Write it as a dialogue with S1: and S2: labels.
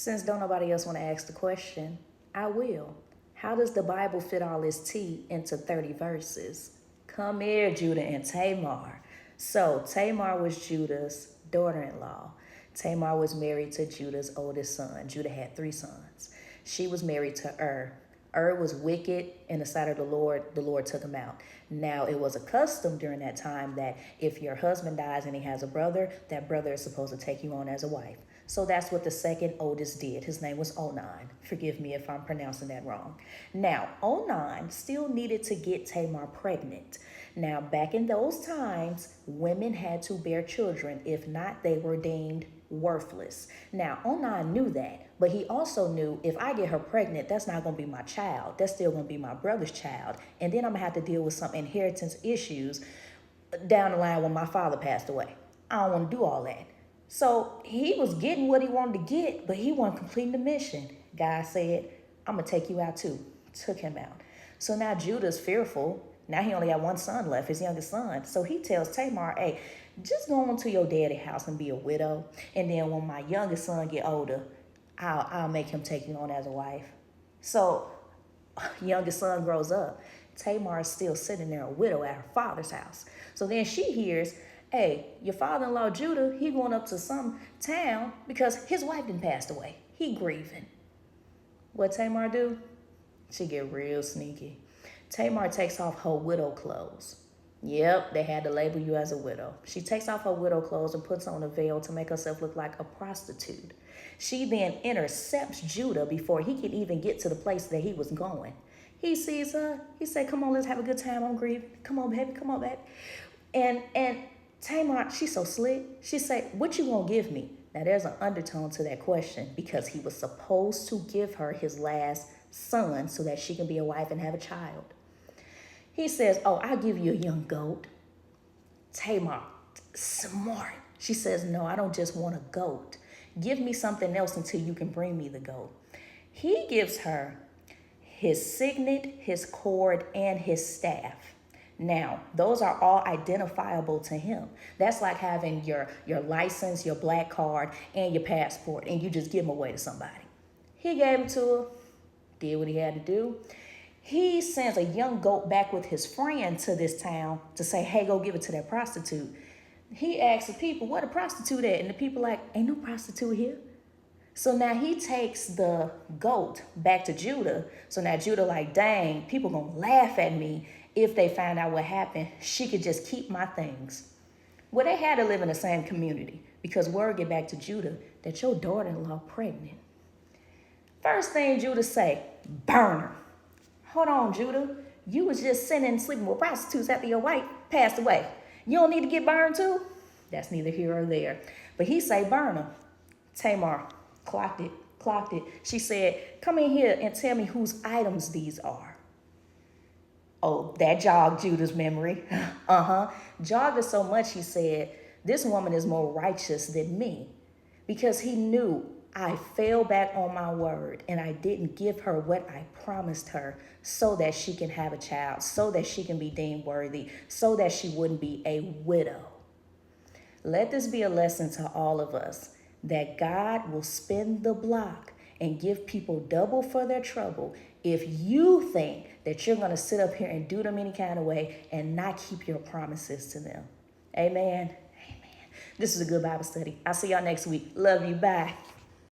S1: Since don't nobody else want to ask the question, I will. How does the Bible fit all this tea into 30 verses? Come here, Judah and Tamar. So, Tamar was Judah's daughter-in-law. Tamar was married to Judah's oldest son. Judah had 3 sons. She was married to was wicked in the sight of the Lord. The Lord took him out. Now, it was a custom during that time that if your husband dies and he has a brother, that brother is supposed to take you on as a wife. So that's what the second oldest did. His name was Onan. Forgive me if I'm pronouncing that wrong. Now, Onan still needed to get Tamar pregnant. Now, back in those times, women had to bear children. If not, they were deemed worthless. Now, Onan knew that, but he also knew if I get her pregnant, that's not going to be my child. That's still going to be my brother's child. And then I'm going to have to deal with some inheritance issues down the line when my father passed away. I don't want to do all that. So he was getting what he wanted to get, but he wasn't completing the mission. God said, I'm going to take you out too. Took him out. So now Judah's fearful. Now he only got 1 son left, his youngest son. So he tells Tamar, hey, just go on to your daddy's house and be a widow. And then when my youngest son get older, I'll make him take you on as a wife. So youngest son grows up. Tamar is still sitting there a widow at her father's house. So then she hears, hey, your father-in-law Judah, he going up to some town because his wife done passed away. He grieving. What Tamar do? She get real sneaky. Tamar takes off her widow clothes. Yep, they had to label you as a widow. She takes off her widow clothes and puts on a veil to make herself look like a prostitute. She then intercepts Judah before he could even get to the place that he was going. He sees her. He said, come on, let's have a good time. I'm grieving. Come on, baby. Come on, baby. And Tamar, she's so slick. She said, what you gonna give me? Now, there's an undertone to that question because he was supposed to give her his last son so that she can be a wife and have a child. He says, oh, I'll give you a young goat. Tamar, smart. She says, no, I don't just want a goat. Give me something else until you can bring me the goat. He gives her his signet, his cord, and his staff. Now, those are all identifiable to him. That's like having your license, your black card, and your passport, and you just give them away to somebody. He gave them to her, did what he had to do. He sends a young goat back with his friend to this town to say, hey, go give it to that prostitute. He asks the people, what a prostitute at? And the people like, ain't no prostitute here. So now he takes the goat back to Judah. So now Judah like, dang, people gonna laugh at me if they find out what happened. She could just keep my things. Well, they had to live in the same community because word get back to Judah that your daughter-in-law pregnant. First thing Judah say, burn her. Hold on, Judah. You was just sitting and sleeping with prostitutes after your wife passed away. You don't need to get burned too? That's neither here or there. But he say burn her. Tamar clocked it. She said, come in here and tell me whose items these are. Oh, that jogged Judah's memory. Jogged it so much, he said, this woman is more righteous than me. Because he knew I fell back on my word and I didn't give her what I promised her so that she can have a child, so that she can be deemed worthy, so that she wouldn't be a widow. Let this be a lesson to all of us that God will spin the block and give people double for their trouble if you think that you're going to sit up here and do them any kind of way and not keep your promises to them. Amen. Amen. This is a good Bible study. I'll see y'all next week. Love you. Bye.